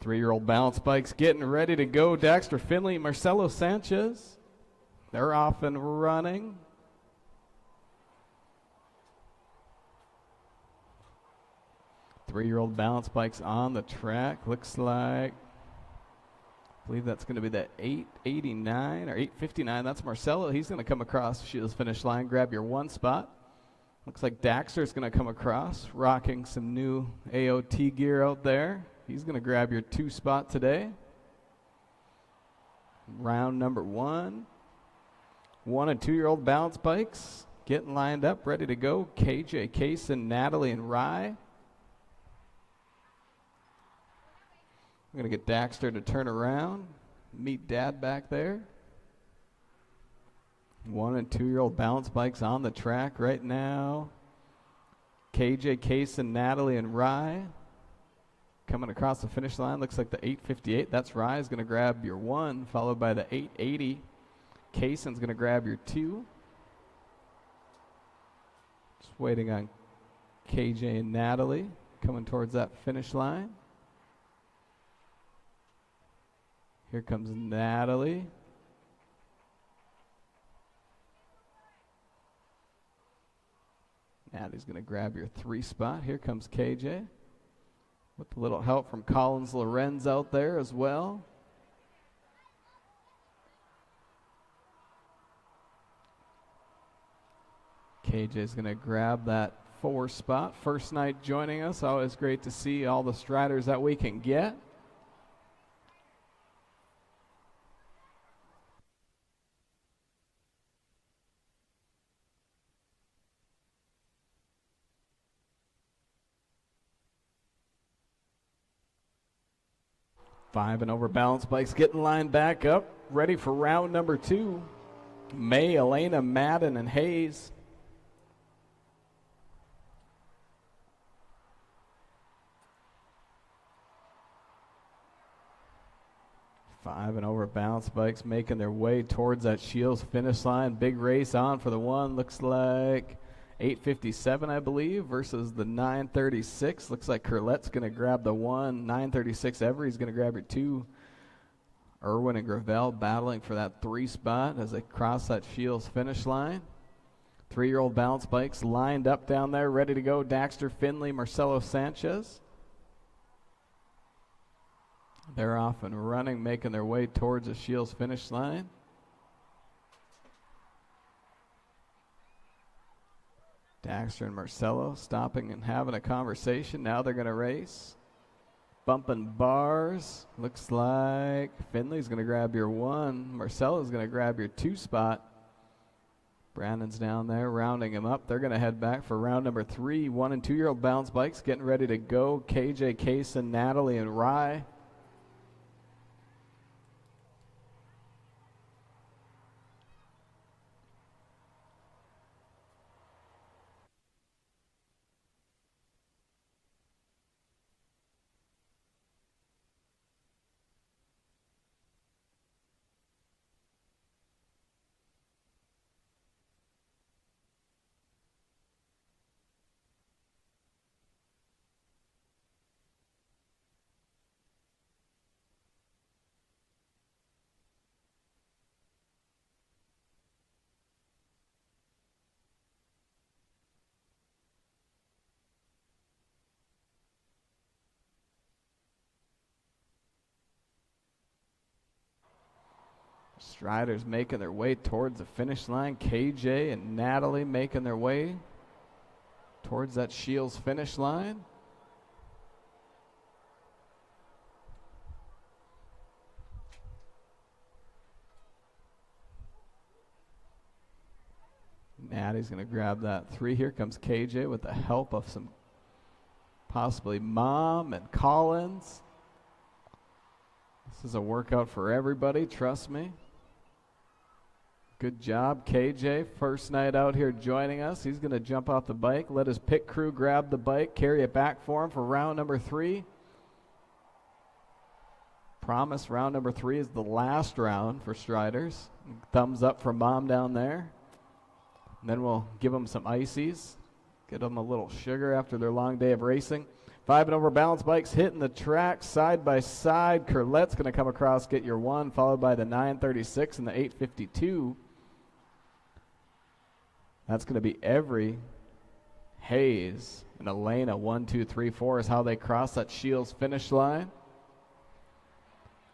3-year-old balance bikes getting ready to go. Daxter Finley, Marcelo Sanchez. They're off and running. Three-year-old balance bikes on the track. Looks like, I believe that's going to be the 889 or 859. That's Marcelo. He's going to come across the Shields finish line, grab your 1 spot. Looks like Daxter's going to come across, rocking some new AOT gear out there. He's going to grab your 2 spot today. Round number 1. 1 and 2-year-old balance bikes getting lined up, ready to go. KJ, Kaysen, Natalie, and Rye. I'm going to get Daxter to turn around, meet Dad back there. 1 and 2-year-old balance bikes on the track right now. KJ, Kaysen, Natalie, and Rye coming across the finish line. Looks like the 858. That's Rye is going to grab your 1, followed by the 880. Kaysen's going to grab your 2. Just waiting on KJ and Natalie coming towards that finish line. Here comes Natalie. Natalie's going to grab your 3 spot. Here comes KJ with a little help from Collins Lorenz out there as well. KJ's going to grab that 4 spot. First night joining us. Always great to see all the striders that we can get. Five and over balance bikes getting lined back up, ready for round number 2. May, Elena, Madden, and Hayes. Five and over balance bikes making their way towards that Shields finish line. Big race on for the 1. Looks like 857, I believe, versus the 936. Looks like Curlette's going to grab the 1. 936, Every's going to grab your 2. Irwin and Gravel battling for that 3 spot as they cross that Shields finish line. 3-year-old balance bikes lined up down there, ready to go. Daxter Finley, Marcelo Sanchez. They're off and running, making their way towards the Shields finish line. Daxter and Marcelo stopping and having a conversation. Now they're going to race. Bumping bars. Looks like Finley's going to grab your 1. Marcelo's going to grab your 2 spot. Brandon's down there rounding him up. They're going to head back for round number 3. 1 and 2-year-old balance bikes getting ready to go. KJ, Kaysen, Natalie, and Rye. Striders making their way towards the finish line. KJ and Natalie making their way towards that Shields finish line. Natty's going to grab that 3. Here comes KJ with the help of some possibly Mom and Collins. This is a workout for everybody, trust me. Good job, KJ. First night out here joining us. He's going to jump off the bike, let his pit crew grab the bike, carry it back for him for round number 3. Promise round number 3 is the last round for Striders. Thumbs up from Mom down there. And then we'll give them some ices, get them a little sugar after their long day of racing. 5 and over balance bikes hitting the track side by side. Curlette's going to come across, get your 1, followed by the 936 and the 852. That's going to be Every, Hayes, and Elena. 1, 2, 3, 4 is how they cross that Shields finish line.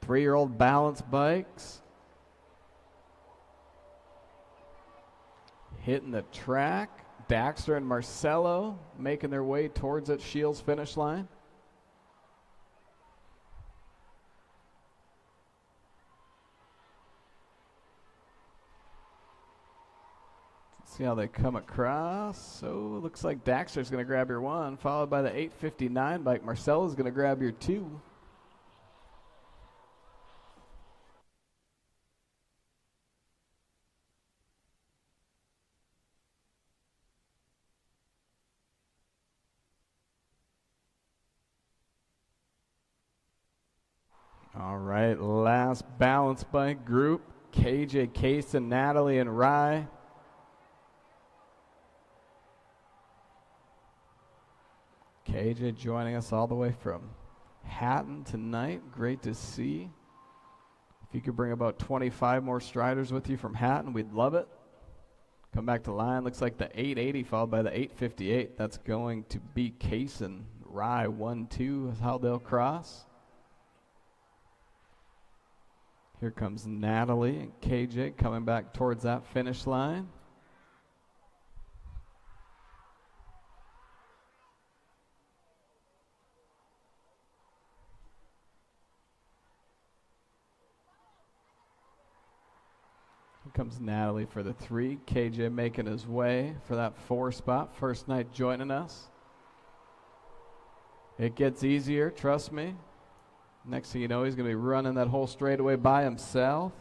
3-year-old balance bikes hitting the track. Daxter and Marcelo making their way towards that Shields finish line. Let's see how they come across. So it looks like Daxter's going to grab your 1, followed by the 859 bike. Marcelo's going to grab your 2. All right, last balance bike group. KJ, Kaysen, Natalie, and Rye. KJ joining us all the way from Hatton tonight. Great to see. If you could bring about 25 more striders with you from Hatton, we'd love it. Come back to line. Looks like the 880 followed by the 858. That's going to be Kaysen. Rye 1, 2 is how they'll cross. Here comes Natalie and KJ coming back towards that finish line. Here comes Natalie for the 3. KJ making his way for that 4 spot. First night joining us. It gets easier, trust me. Next thing you know, he's going to be running that whole straightaway by himself.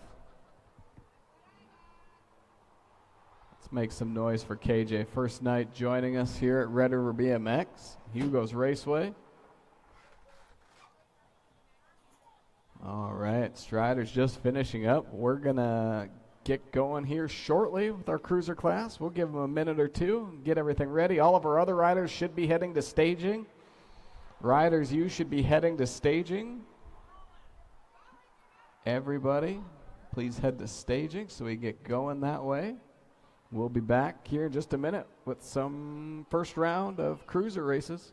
Let's make some noise for KJ. First night joining us here at Red River BMX, Hugo's Raceway. All right, Strider's just finishing up. We're going to get going here shortly with our cruiser class. We'll give them a minute or two and get everything ready. All of our other riders should be heading to staging. Riders, you should be heading to staging. Everybody, please head to staging so we get going that way. We'll be back here in just a minute with some first round of cruiser races.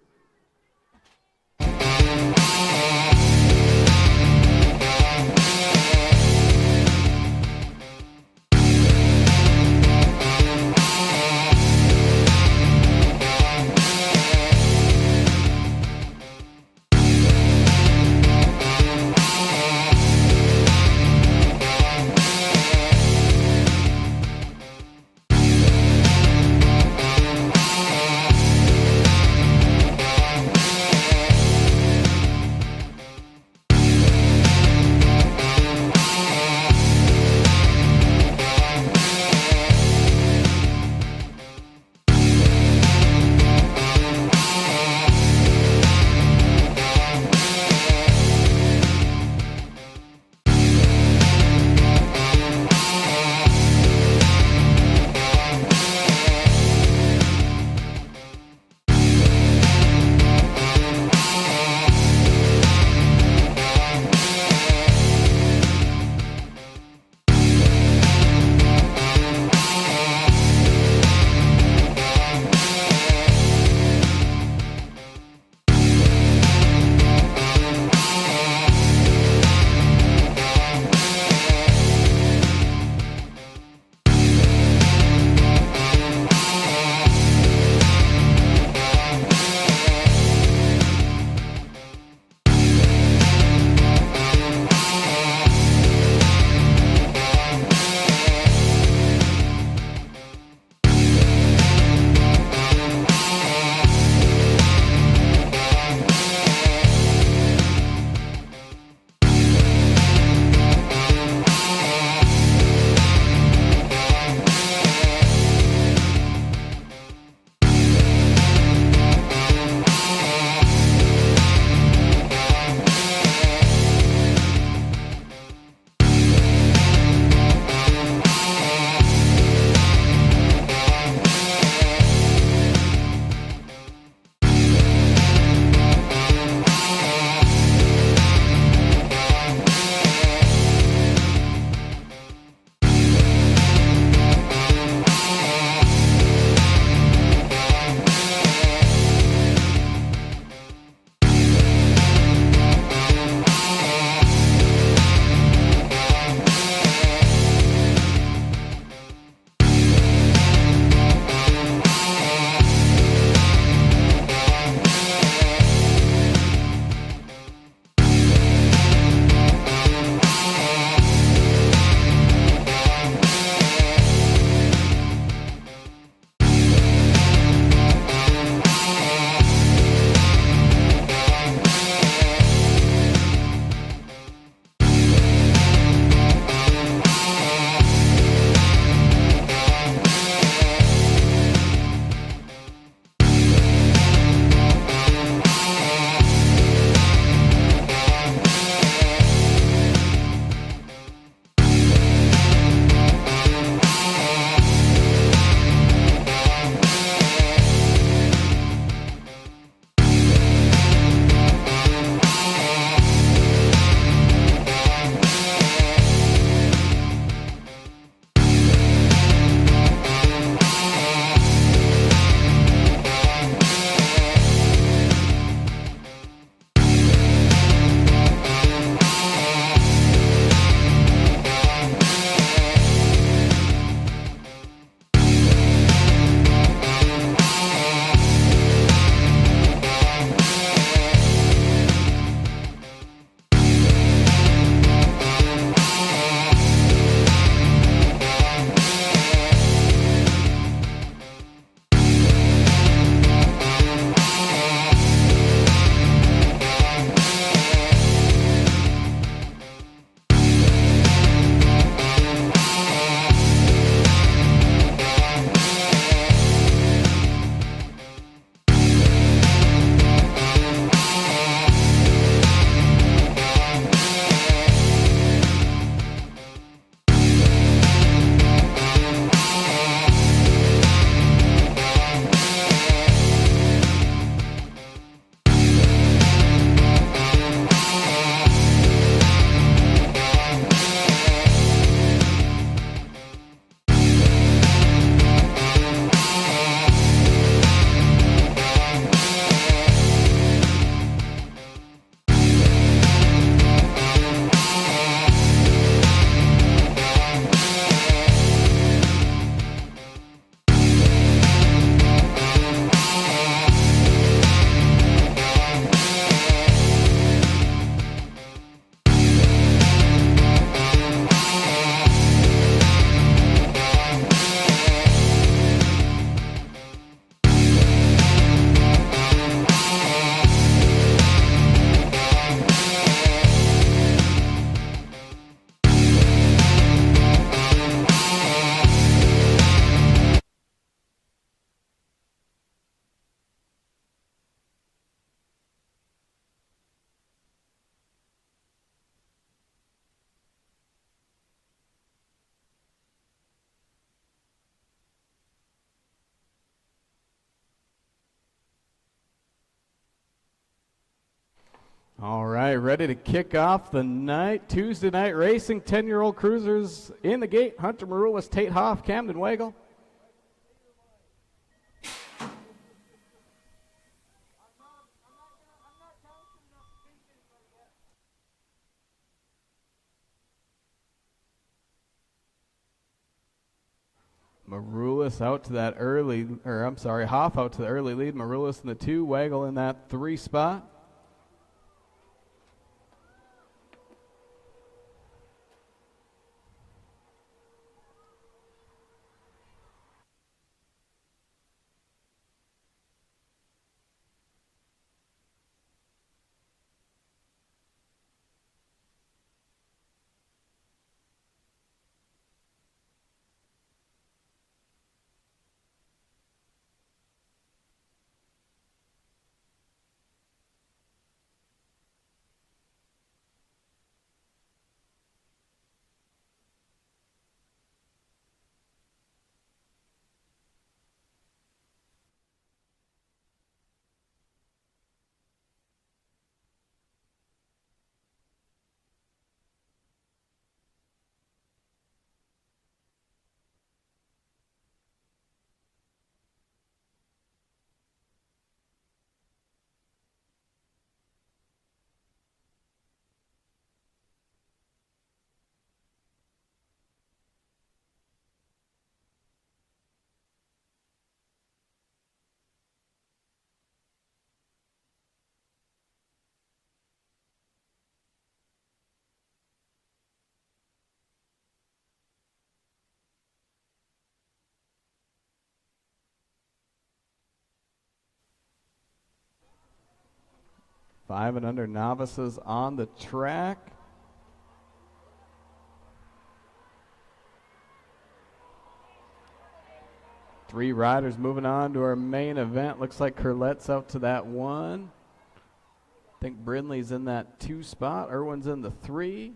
All right, ready to kick off the night. Tuesday night racing, 10-year-old cruisers in the gate. Hunter Marulis, Tate Hoff, Camden Wagle. Marulis out to that early, Hoff out to the early lead. Marulis in the 2, Wagle in that 3 spot. Five and under novices on the track. Three riders moving on to our main event. Looks like Curlette's out to that 1. I think Brindley's in that 2 spot. Irwin's in the 3.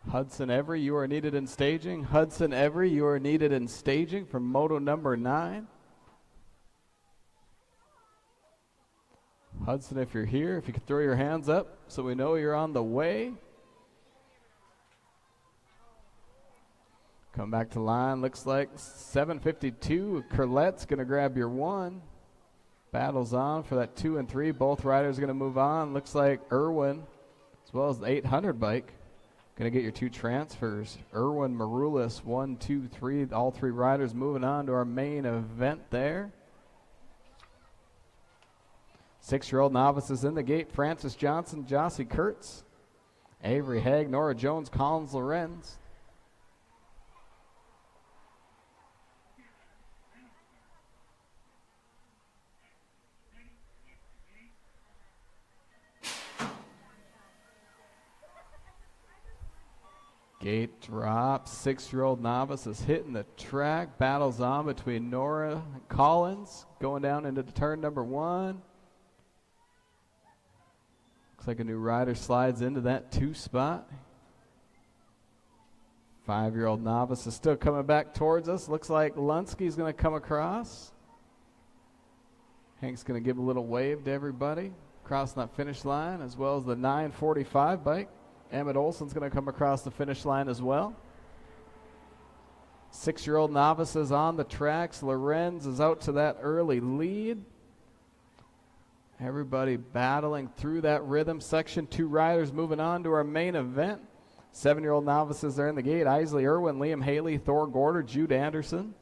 Hudson Every, you are needed in staging. Hudson Every, you are needed in staging from moto number 9. Hudson, if you're here, if you could throw your hands up so we know you're on the way. Come back to line. Looks like 7:52. Curlette's going to grab your 1. Battles on for that 2 and 3. Both riders are going to move on. Looks like Irwin, as well as the 800 bike, going to get your 2 transfers. Irwin, Marulis, 1, 2, 3. All 3 riders moving on to our main event there. 6-year-old novices in the gate. Francis Johnson, Jossie Kurtz, Avery Haig, Nora Jones, Collins Lorenz. Gate drop. 6-year-old novice is hitting the track. Battles on between Nora and Collins. Going down into turn number 1. Looks like a new rider slides into that 2 spot. 5-year-old novice is still coming back towards us. Looks like Lunsky's going to come across. Hank's going to give a little wave to everybody crossing that finish line, as well as the 945 bike. Emmett Olson's going to come across the finish line as well. 6-year-old novices on the tracks. Lorenz is out to that early lead. Everybody battling through that rhythm section. 2 riders moving on to our main event. 7-year-old novices are in the gate. Isley Irwin, Liam Haley, Thor Gorder, Jude Anderson.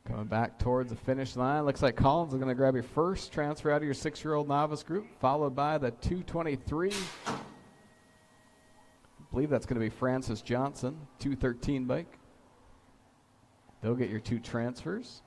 Coming back towards the finish line. Looks like Collins is going to grab your first transfer out of your 6-year-old novice group, followed by the 223. I believe that's going to be Francis Johnson, 213 bike. They'll get your 2 transfers.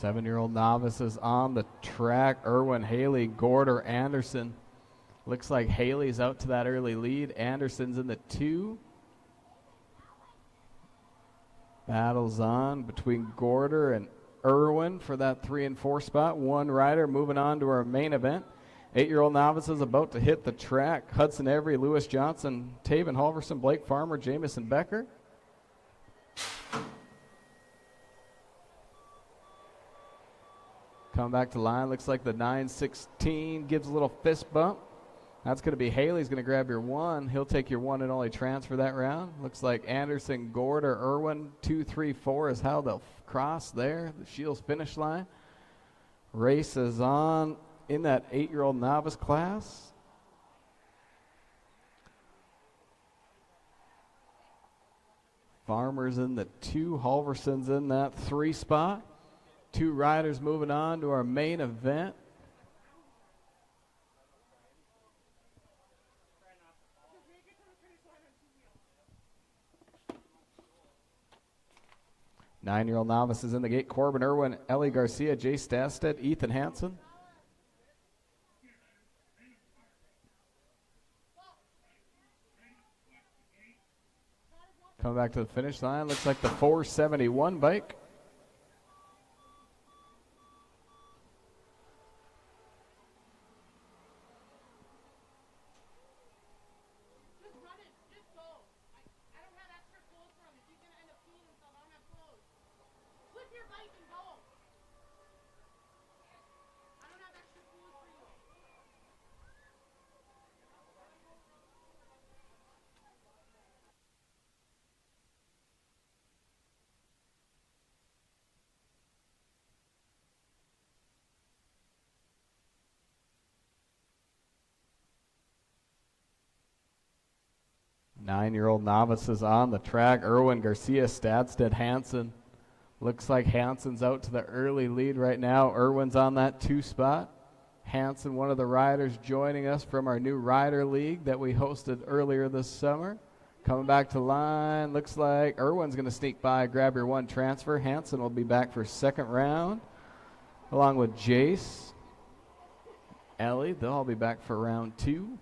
7-year-old novices on the track. Irwin, Haley, Gorder, Anderson. Looks like Haley's out to that early lead. Anderson's in the 2. Battles on between Gorder and Irwin for that 3 and 4 spot. One rider moving on to our main event. 8-year-old novices about to hit the track. Hudson Every, Lewis Johnson, Taven Halverson, Blake Farmer, Jamison Becker. Coming back to line, looks like the 916 gives a little fist bump. That's going to be Haley's going to grab your 1. He'll take your 1 and only transfer that round. Looks like Anderson, Gorder, Irwin, 2, 3, 4 is how they'll cross there. The Shields finish line. Race is on in that 8-year-old novice class. Farmer's in the 2. Halverson's in that 3 spot. 2 riders moving on to our main event. Nine-year-old novices in the gate. Corbin Irwin, Ellie Garcia, Jay Stasted, Ethan Hansen. Coming back to the finish line. Looks like the 471 bike. Nine-year-old novices on the track. Irwin, Garcia, Stadstead, Hansen. Looks like Hansen's out to the early lead right now. Irwin's on that 2 spot. Hansen, one of the riders joining us from our new rider league that we hosted earlier this summer. Coming back to line. Looks like Irwin's going to sneak by, grab your 1 transfer. Hansen will be back for 2nd round, along with Jace, Ellie. They'll all be back for round 2.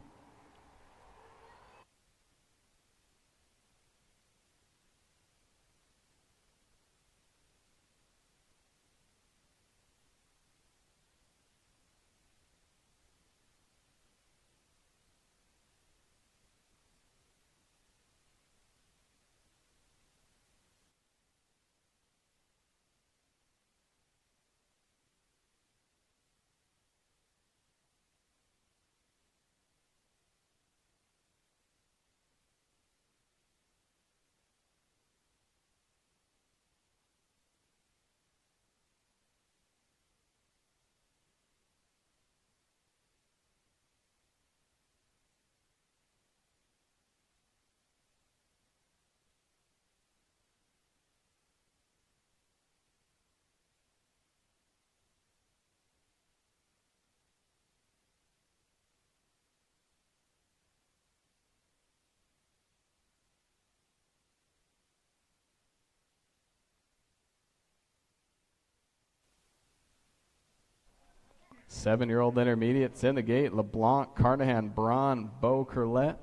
Seven-year-old intermediates in the gate. LeBlanc, Carnahan, Braun, Beau, Curlette.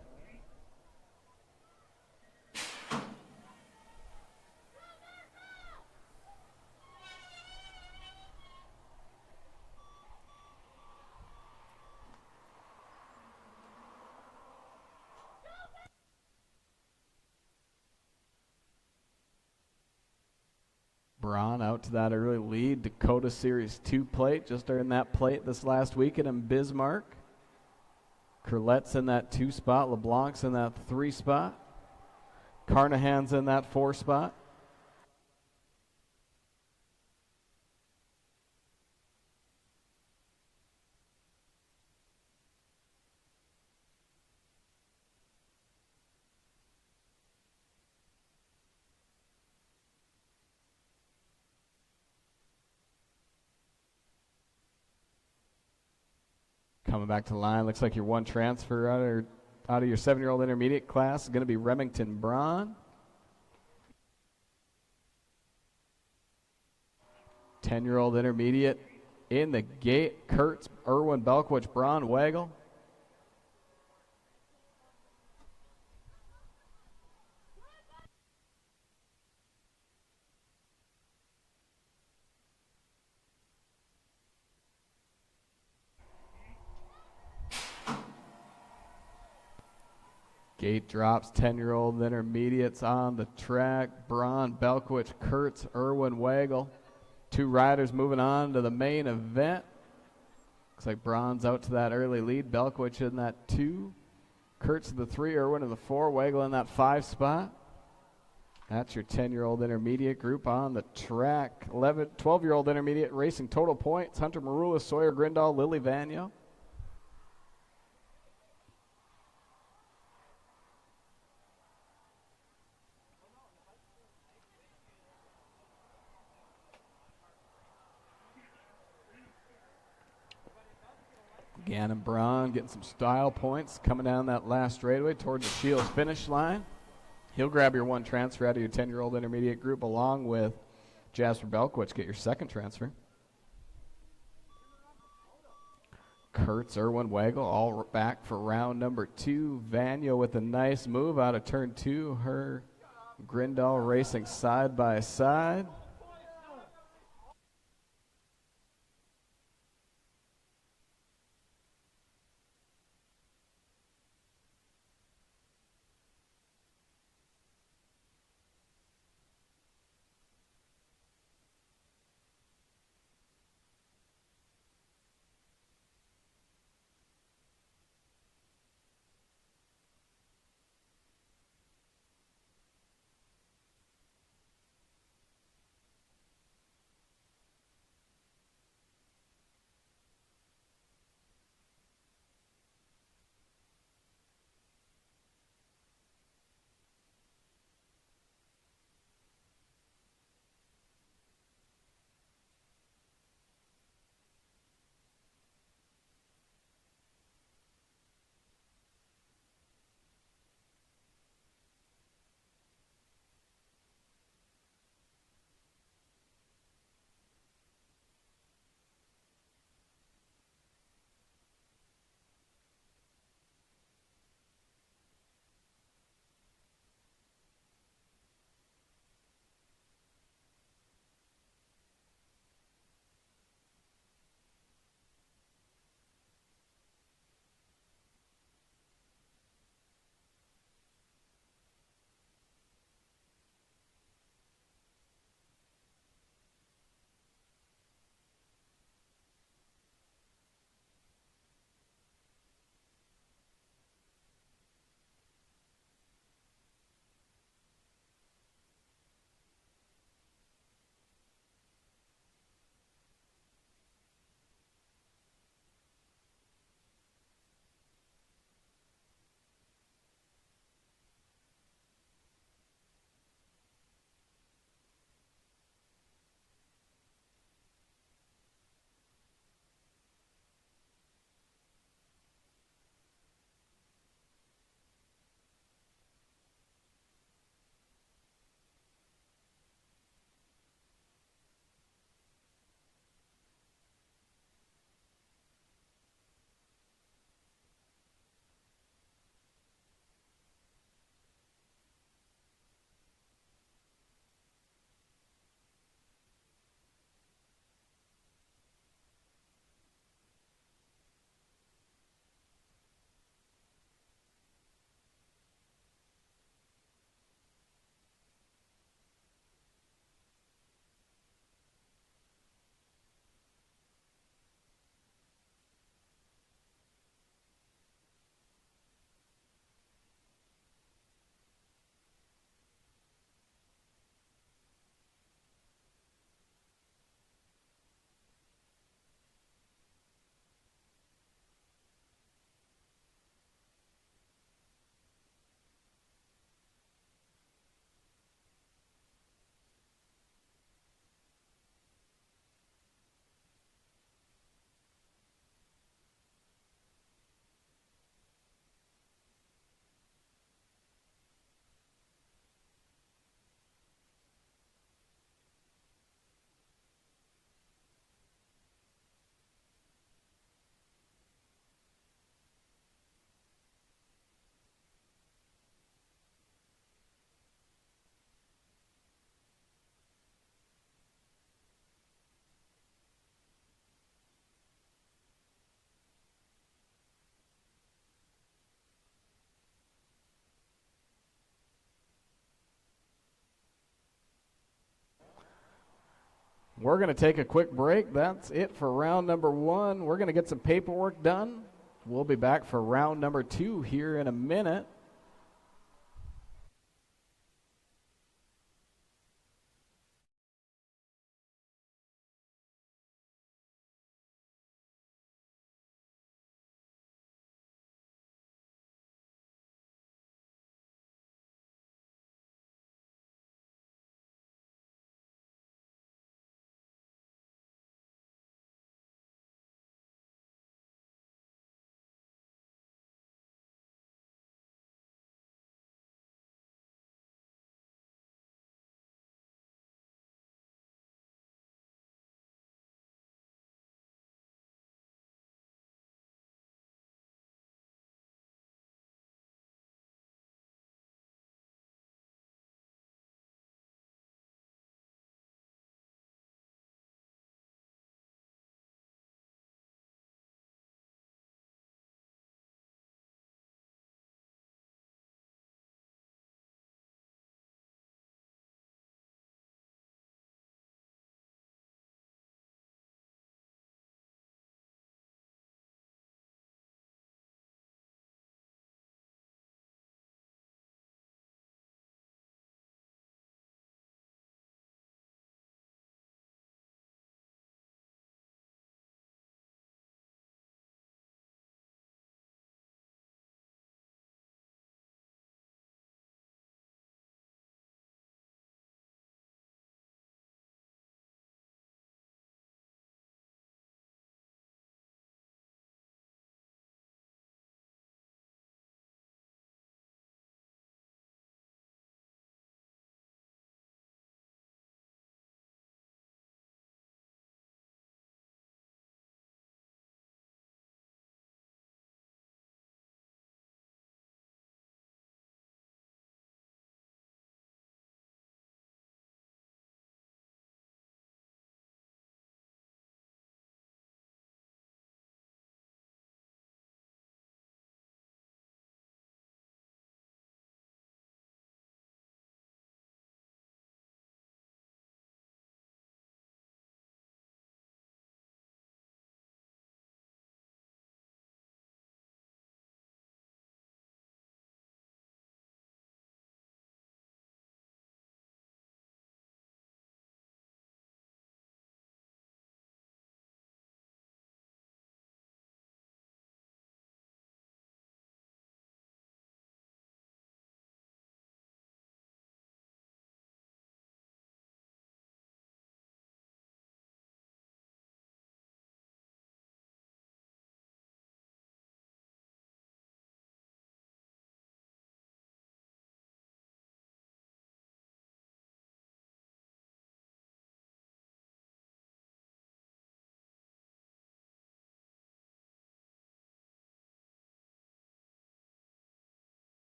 Braun out to that early lead. Dakota Series 2 plate. Just earned that plate this last weekend in Bismarck. Curlette's in that 2 spot. LeBlanc's in that 3 spot. Carnahan's in that 4 spot. Coming back to the line, looks like your 1 transfer out of your 7-year-old intermediate class is going to be Remington Braun. 10-year-old intermediate in the gate. Kurtz, Irwin, Belkwich, Braun, Wagle. Gate drops, 10-year-old intermediates on the track. Braun, Belkwich, Kurtz, Irwin, Wagle. 2 riders moving on to the main event. Looks like Braun's out to that early lead. Belkwich in that 2. Kurtz in the 3, Irwin in the 4, Wagle in that 5 spot. That's your 10-year-old intermediate group on the track. 12-year-old intermediate racing total points. Hunter Marula, Sawyer Grindal, Lily Vanya. Gannon Braun getting some style points coming down that last straightaway towards the Shields finish line. He'll grab your 1 transfer out of your 10-year-old intermediate group along with Jasper Belkwich. Get your 2nd transfer. Kurtz, Irwin, Wagle all back for round number 2. Vanya with a nice move out of turn 2. Her Grindal racing side by side. We're going to take a quick break. That's it for round number 1. We're going to get some paperwork done. We'll be back for round number 2 here in a minute.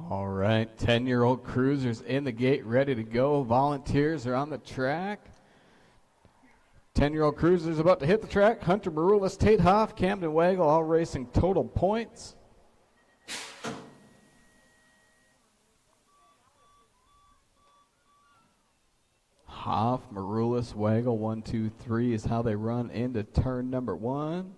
All right, 10-year-old cruisers in the gate, ready to go. Volunteers are on the track. 10-year-old cruisers about to hit the track. Hunter Marulis, Tate Hoff, Camden Wagle, all racing total points. Hoff, Marulis, Wagle, 1, 2, 3 is how they run into turn number 1.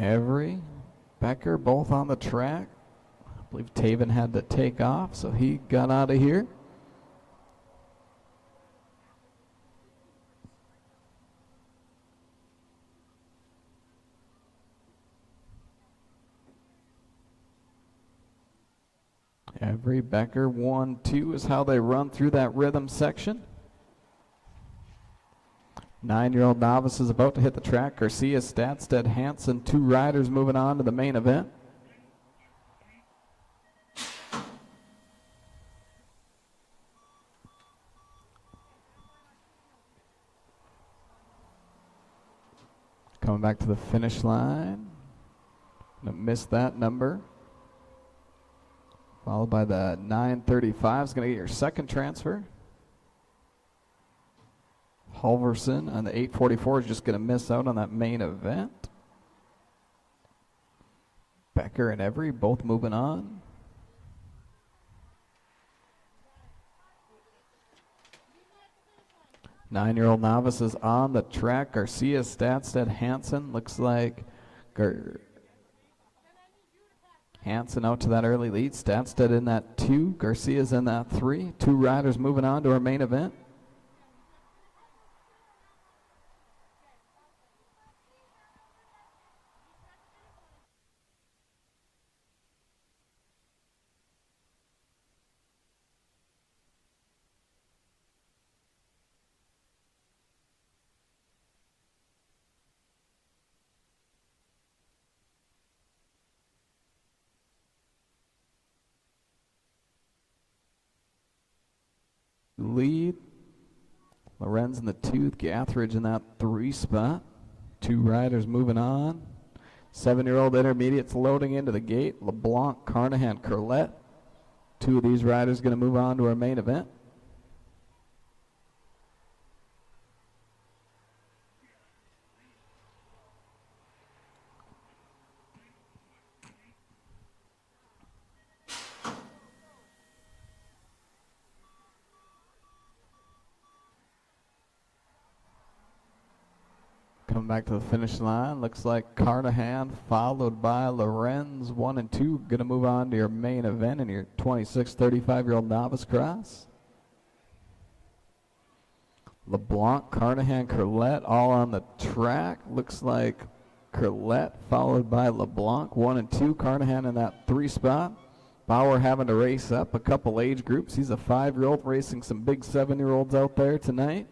Every, Becker, both on the track. I believe Taven had to take off, so he got out of here. Every, Becker, 1, 2 is how they run through that rhythm section. 9-year-old novice is about to hit the track. Garcia, Statstead, Hansen, 2 riders moving on to the main event. Coming back to the finish line. Gonna miss that number. Followed by the 935 is going to get your second transfer. Halverson on the 844 is just going to miss out on that main event. Becker and Every both moving on. Nine-year-old novice is on the track. Garcia, Statstead, Hansen. Looks like Hansen out to that early lead. Statstead in that 2. Garcia's in that 3. 2 riders moving on to our main event. Lead. Lorenz in the 2, Gathridge in that 3 spot. 2 riders moving on. 7-year-old intermediates loading into the gate. LeBlanc, Carnahan, Curlette. 2 of these riders going to move on to our main event. Coming back to the finish line, looks like Carnahan followed by Lorenz, 1 and 2, going to move on to your main event in your 26, 35-year-old novice cross. LeBlanc, Carnahan, Curlette all on the track. Looks like Curlette followed by LeBlanc, 1 and 2, Carnahan in that 3 spot. Bauer having to race up a couple age groups. He's a 5-year-old racing some big 7-year-olds out there tonight.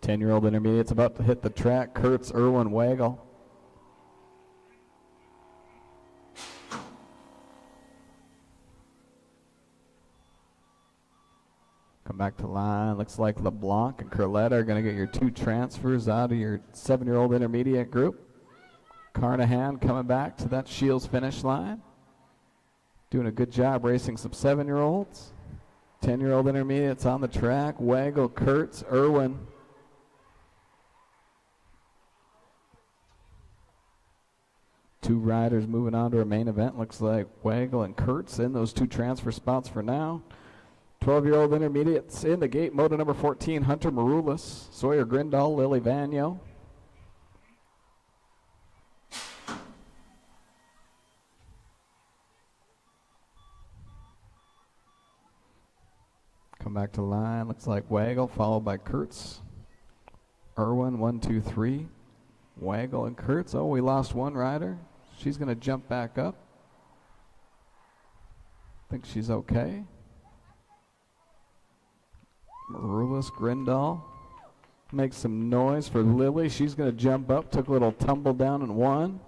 Ten-year-old intermediate's about to hit the track. Kurtz, Irwin, Wagle. Come back to line. Looks like LeBlanc and Curlette are going to get your 2 transfers out of your 7-year-old intermediate group. Carnahan coming back to that Shields finish line. Doing a good job racing some 7-year-olds. 10-year-old intermediates on the track. Wagle, Kurtz, Irwin. Two riders moving on to our main event. Looks like Wagle and Kurtz in those 2 transfer spots for now. 12-year-old intermediates in the gate. Moto number 14, Hunter Maroulis, Sawyer Grindal, Lily Vanyo. Come back to line. Looks like Wagle followed by Kurtz. Irwin, 1, 2, 3. Wagle and Kurtz. Oh, we lost one rider. She's going to jump back up. I think she's okay. Maroulis, Grindal. Makes some noise for Lily. She's going to jump up. Took a little tumble down and won.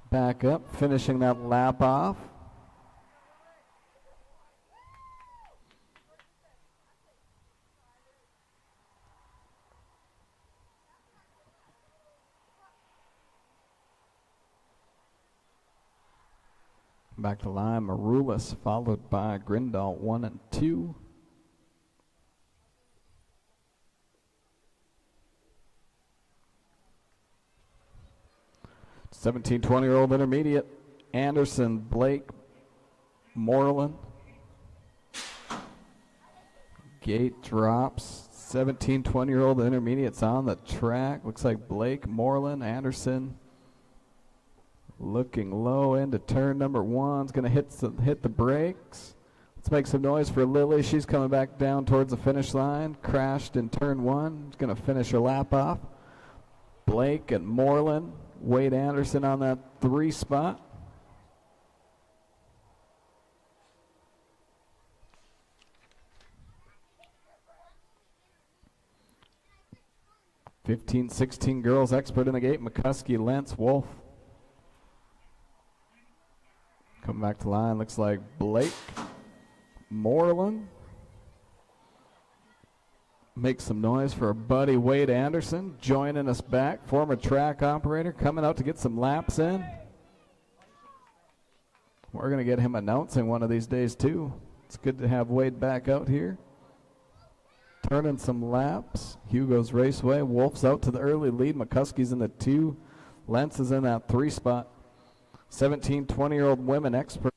Back up, finishing that lap off. Back to line, Maroulis followed by Grindal, 1 and 2. '17, 20-year-old intermediate, Anderson, Blake, Moreland. Gate drops. 17, 20-year-old intermediates on the track. Looks like Blake, Moreland, Anderson. Looking low into turn number 1. Is going to hit the brakes. Let's make some noise for Lily. She's coming back down towards the finish line. Crashed in turn 1. Is going to finish her lap off. Blake and Moreland. Wade Anderson on that 3 spot. (15, 16) girls expert in the gate. McCuskey, Lentz, Wolf. Come back to line. Looks like Blake, Moreland. Make some noise for our buddy Wade Anderson joining us back. Former track operator coming out to get some laps in. We're going to get him announcing one of these days too. It's good to have Wade back out here. Turning some laps. Hugo's Raceway. Wolf's out to the early lead. McCuskey's in the 2. Lentz is in that 3 spot. 17, 20-year-old women expert.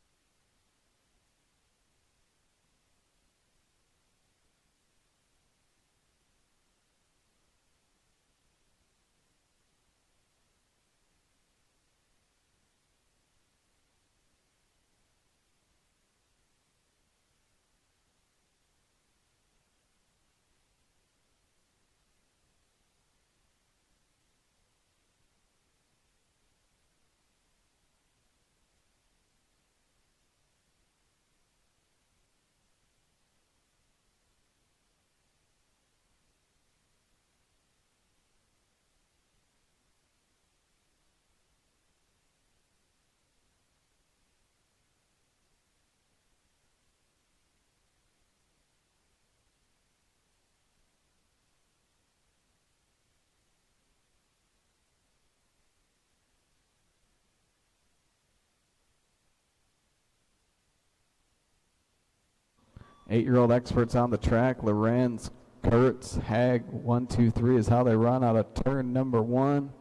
Eight-year-old experts on the track. Lorenz, Kurtz, Hag, 1, 2, 3 is how they run out of turn number 1.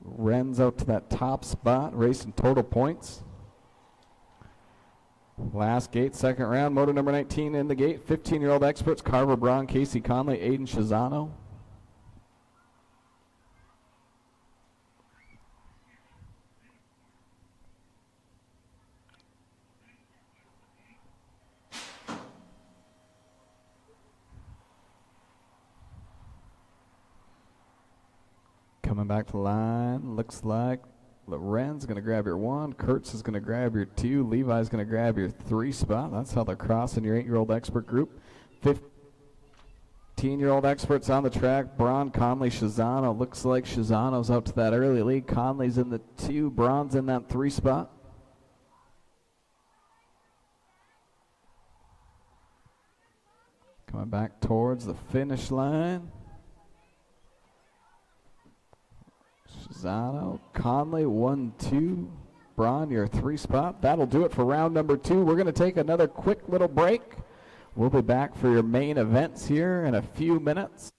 Ren's out to that top spot, racing total points. Last gate, second round. Motor number 19 in the gate. 15-year-old experts. Carver Braun, Casey Conley, Aiden Shizano. Coming back to the line, looks like Loren's going to grab your 1. Kurtz is going to grab your 2. Levi's going to grab your 3 spot. That's how they're crossing your 8-year-old expert group. 15-year-old experts on the track. Braun, Conley, Shizano. Looks like Shizano's out to that early lead. Conley's in the 2. Braun's in that 3 spot. Coming back towards the finish line. Shizano, Conley, 1, 2. Braun, your 3 spot. That'll do it for round number 2. We're going to take another quick little break. We'll be back for your main events here in a few minutes.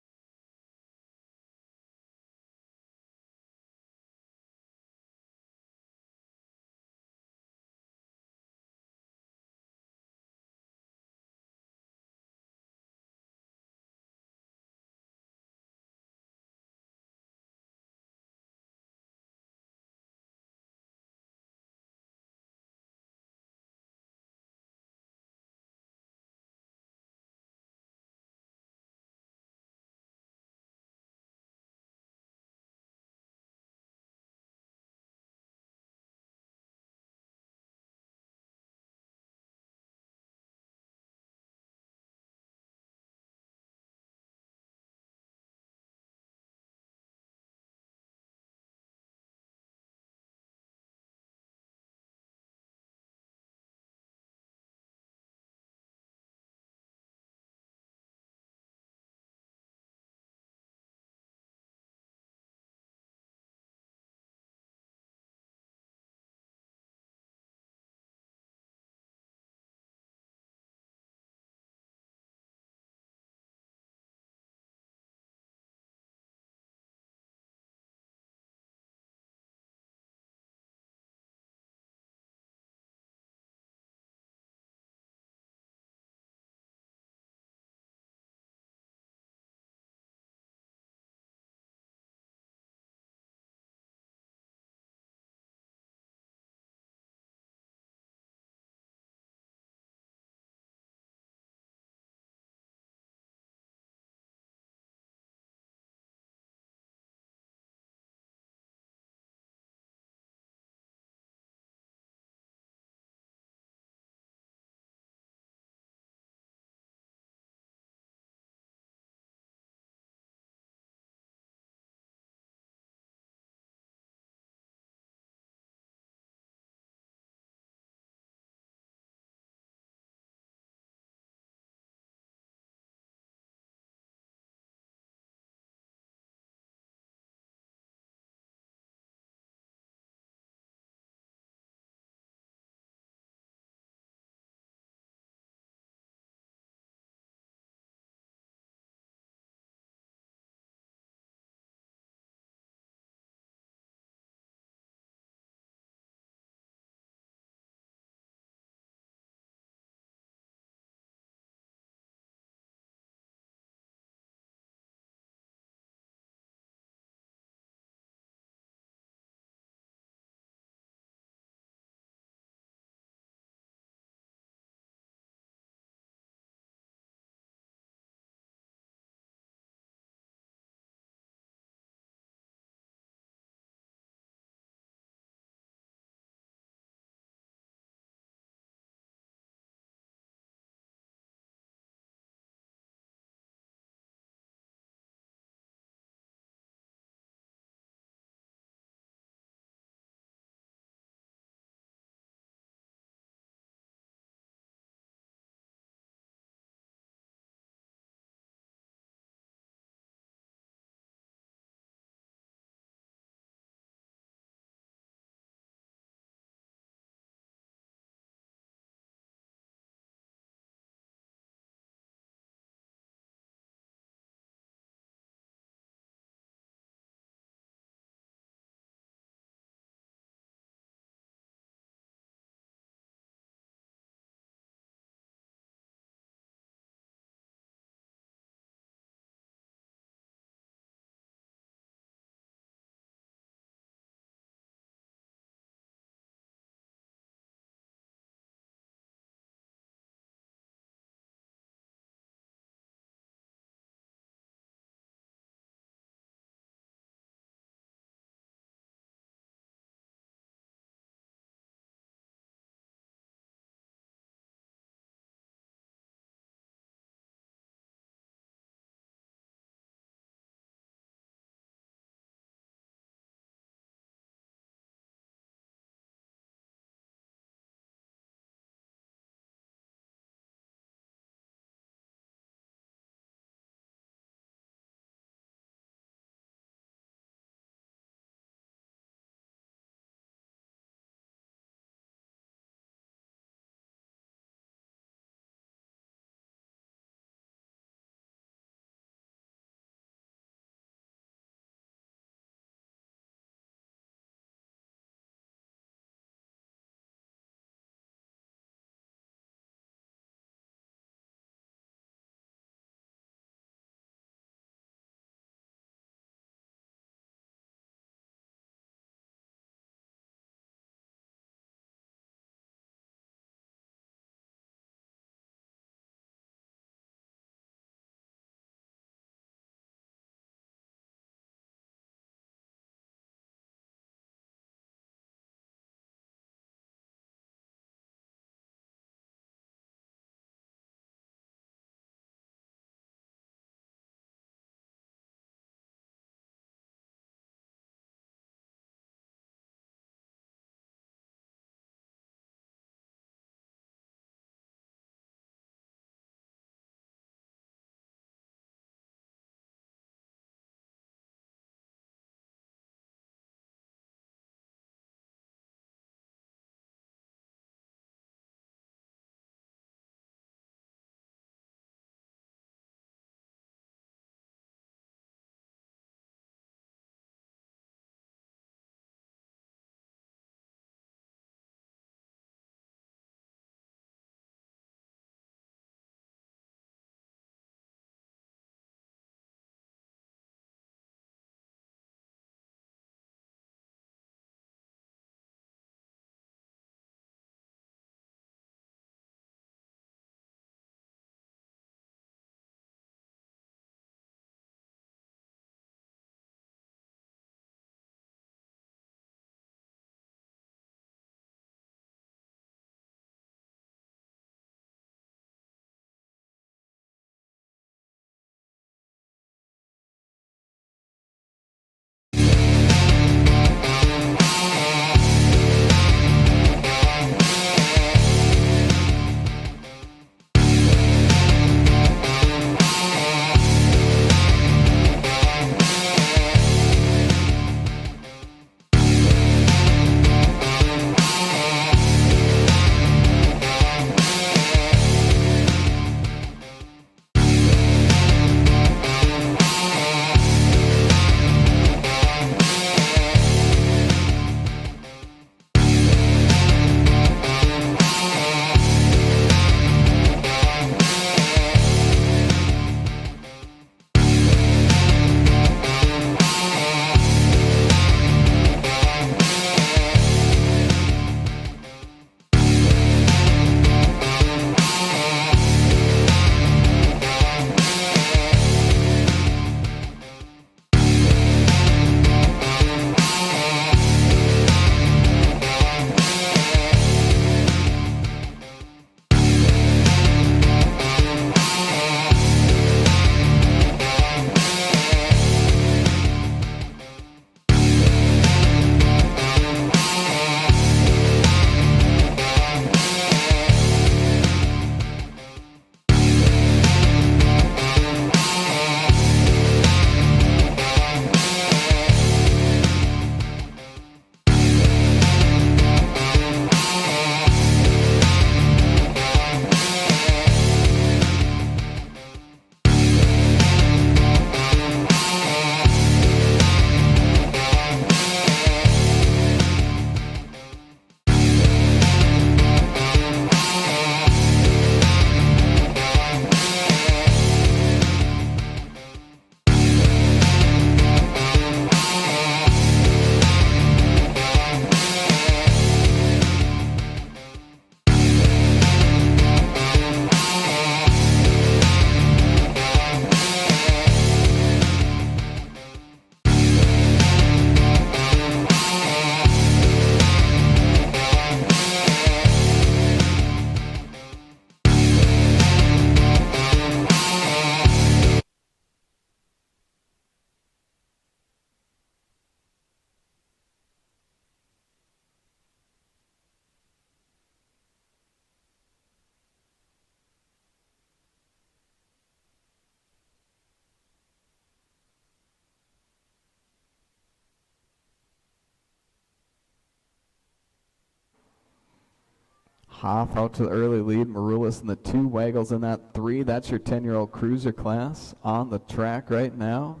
Hoff out to the early lead. Maroulis in the 2. Waggles in that 3. That's your 10-year-old cruiser class on the track right now.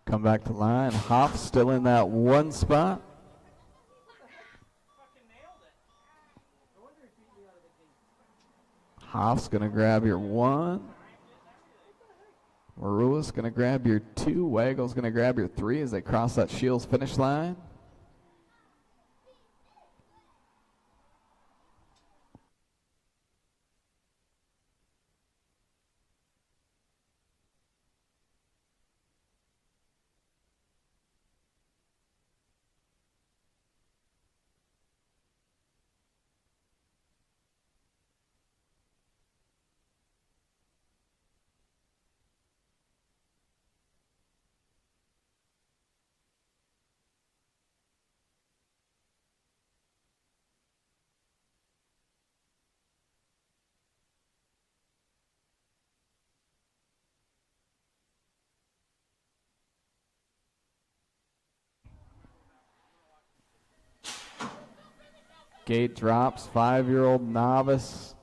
Come back to line. Hoff still in that 1 spot. Hoff's going to grab your 1. Maroulis going to grab your 2. Waggle's going to grab your 3 as they cross that Shields finish line. Gate drops. 5-year-old novice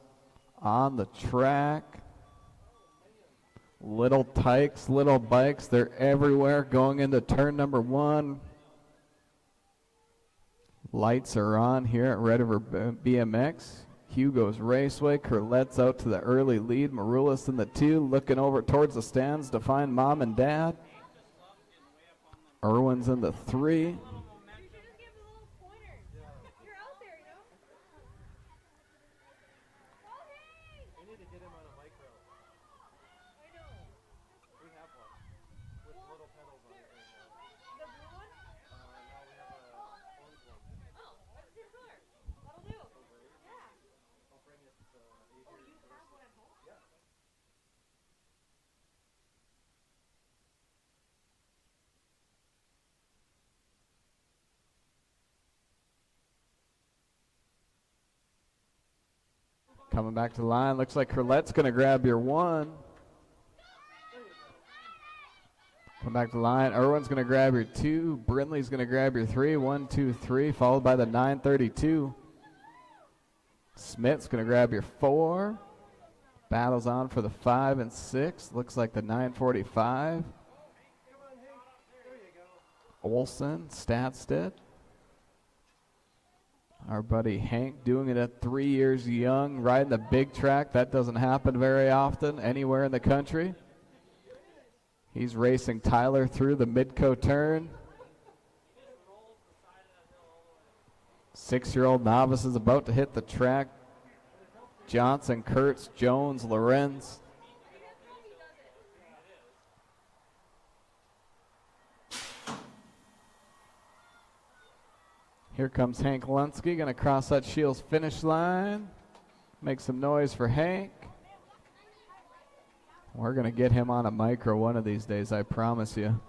on the track. Little tykes, little bikes, they're everywhere going into turn number 1. Lights are on here at Red River BMX. Hugo's Raceway. Curlet's out to the early lead. Maroulis in the 2, looking over towards the stands to find mom and dad. Irwin's in the 3. Coming back to the line, looks like Curlet's going to grab your 1. Come back to the line, Irwin's going to grab your 2. Brindley's going to grab your 3. 1, 2, 3, followed by the 932. Smith's going to grab your 4. Battles on for the 5 and 6. Looks like the 945. Olson, Statstead. Our buddy Hank doing it at 3 years young, riding the big track. That doesn't happen very often anywhere in the country. He's racing Tyler through the Midco turn. 6-year-old novice is about to hit the track. Johnson, Kurtz, Jones, Lorenz. Here comes Hank Lunsky, going to cross that Shields finish line. Make some noise for Hank. We're going to get him on a micro one of these days, I promise you.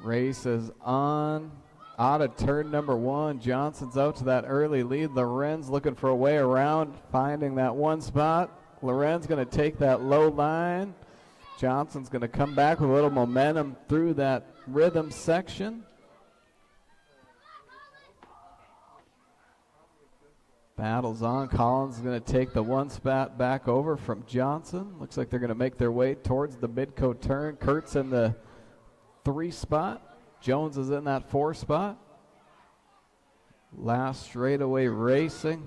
Race is on. Out of turn number 1. Johnson's out to that early lead. Lorenz looking for a way around, finding that 1 spot. Lorenz going to take that low line. Johnson's going to come back with a little momentum through that rhythm section. Battles on. Collins is going to take the 1 spot back over from Johnson. Looks like they're going to make their way towards the Midco turn. Kurt's in the 3 spot. Jones is in that 4 spot. Last straightaway racing.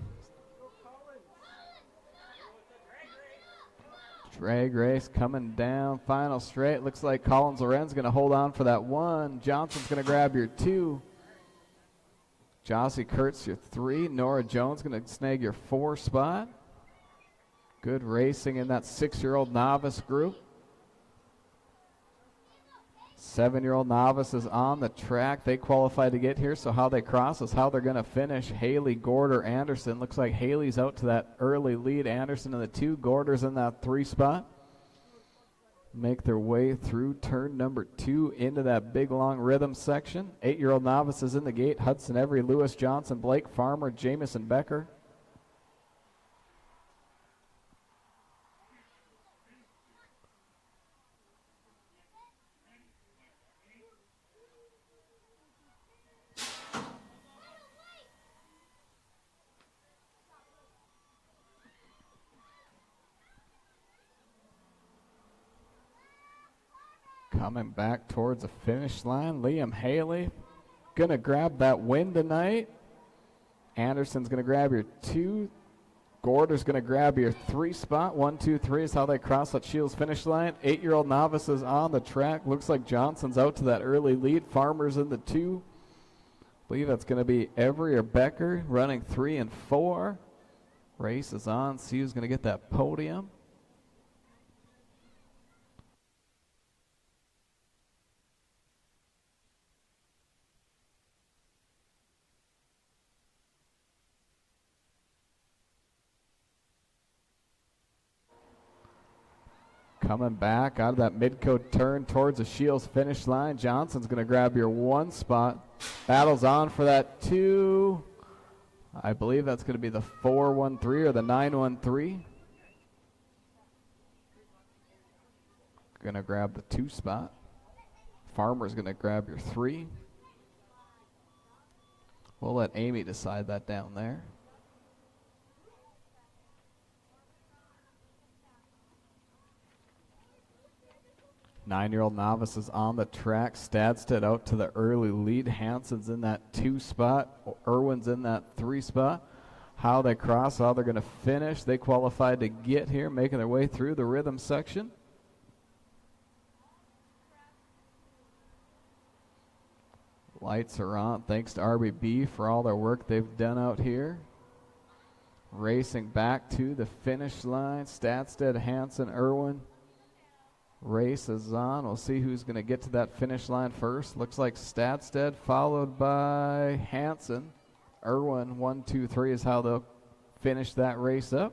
Drag race coming down. Final straight. Looks like Collins Lorenz going to hold on for that 1. Johnson's going to grab your 2. Jossie Kurtz, your 3. Nora Jones going to snag your 4 spot. Good racing in that 6-year-old novice group. 7-year-old novice is on the track. They qualify to get here, so how they cross is how they're going to finish. Haley, Gorder, Anderson. Looks like Haley's out to that early lead. Anderson in the 2. Gorder's in that 3 spot. make their way through turn number 2 into that big long rhythm section. 8-year-old novices in the gate: Hudson Every, Lewis Johnson, Blake Farmer, Jamison Becker. Coming back towards the finish line, Liam Haley going to grab that win tonight. Anderson's going to grab your 2. Gorder's going to grab your 3 spot. 1, 2, 3 is how they cross that Shields finish line. 8-year-old novices on the track. Looks like Johnson's out to that early lead. Farmer's in the 2. I believe that's going to be Every or Becker running 3 and 4. Race is on. See who's going to get that podium. Coming back out of that mid-coat turn towards the Shields finish line. Johnson's going to grab your 1 spot. Battles on for that 2. I believe that's going to be the 4-1-3 or the 9-1-3. Going to grab the 2 spot. Farmer's going to grab your 3. We'll let Amy decide that down there. 9-year-old novices on the track. Stadstead out to the early lead. Hansen's in that 2 spot. Irwin's in that 3 spot. How they cross, how they're going to finish. They qualified to get here, making their way through the rhythm section. Lights are on. Thanks to RBB for all their work they've done out here. Racing back to the finish line. Stadstead, Hansen, Irwin. Race is on. We'll see who's going to get to that finish line first. Looks like Stadstead, followed by Hansen. Irwin, 1, 2, 3 is how they'll finish that race up.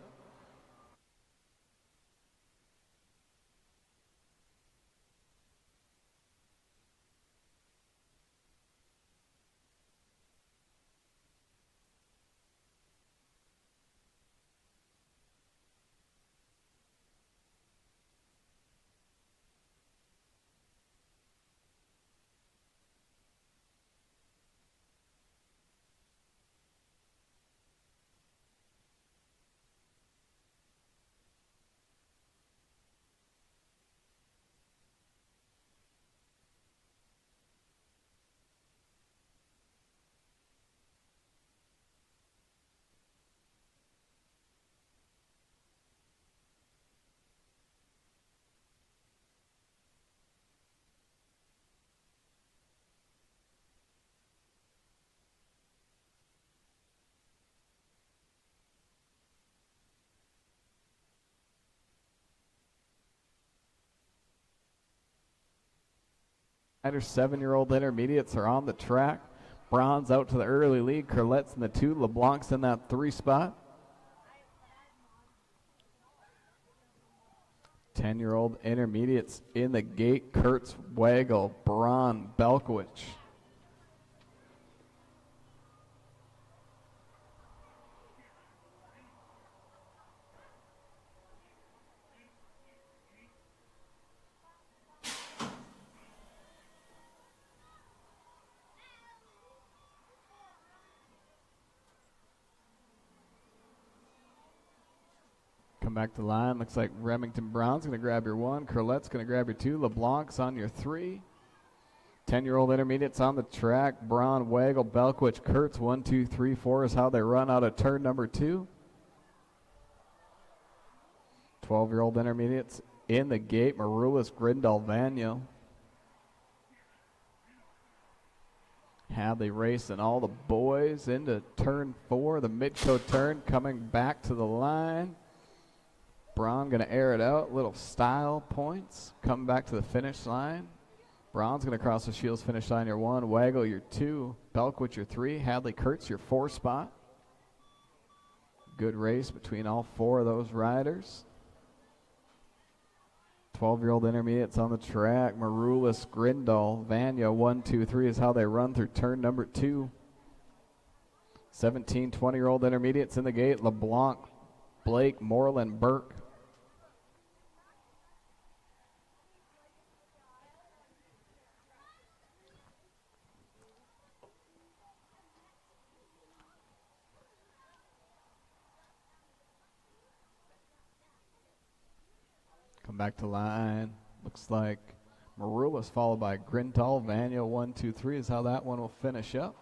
Under 7-year-old intermediates are on the track. Braun's out to the early lead. Curlet's in the 2. LeBlanc's in that 3 spot. 10-year-old intermediates in the gate. Kurtz, Wagle, Braun, Belkowicz. Come back to the line. Looks like Remington Brown's going to grab your 1. Curlet's going to grab your 2. LeBlanc's on your 3. 10-year-old intermediates on the track. Braun, Wagle, Belkowicz, Kurtz. 1, 2, 3, 4 is how they run out of turn number 2. 12-year-old intermediates in the gate. Marulis, Grindal, Vanyo. Hadley racing all the boys into turn 4. The mid-coat turn coming back to the line. Braun going to air it out. Little style points. Coming back to the finish line. Braun's going to cross the Shields finish line, your 1. Wagle, your 2. Belkowicz, your 3. Hadley Kurtz, your 4 spot. Good race between all 4 of those riders. 12-year-old intermediates on the track. Maroulis, Grindal, Vanya, 1, 2, 3 is how they run through turn number 2. 17, 20-year-old intermediates in the gate. LeBlanc, Blake, Moreland, Burke. Come back to line. Looks like Maroulis followed by Grindal. Vanya, 1, 2, 3 is how that one will finish up.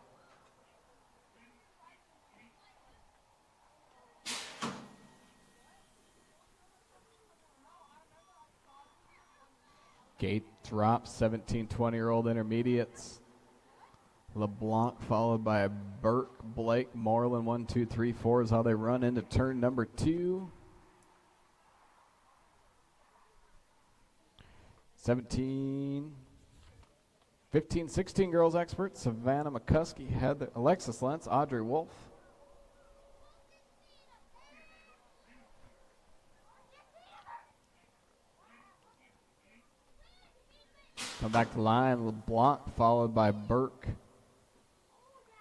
Gate drops, 17, 20-year-old intermediates. LeBlanc followed by Burke, Blake, Moreland, 1, 2, 3, 4 is how they run into turn number 2. 15, 16 girls experts. Savannah McCuskey, Heather, Alexis Lentz, Audrey Wolf. Come back to line. LeBlanc followed by Burke.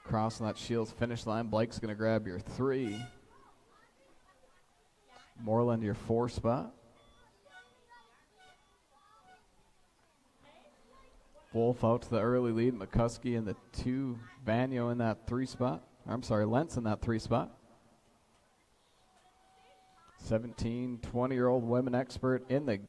Crossing that Shields finish line. Blake's going to grab your 3. Moreland your 4 spot. Wolf out to the early lead. McCuskey in the 2. Vanyo in that 3 spot. I'm sorry, Lentz in that 3 spot. 17, 20-year-old women expert in the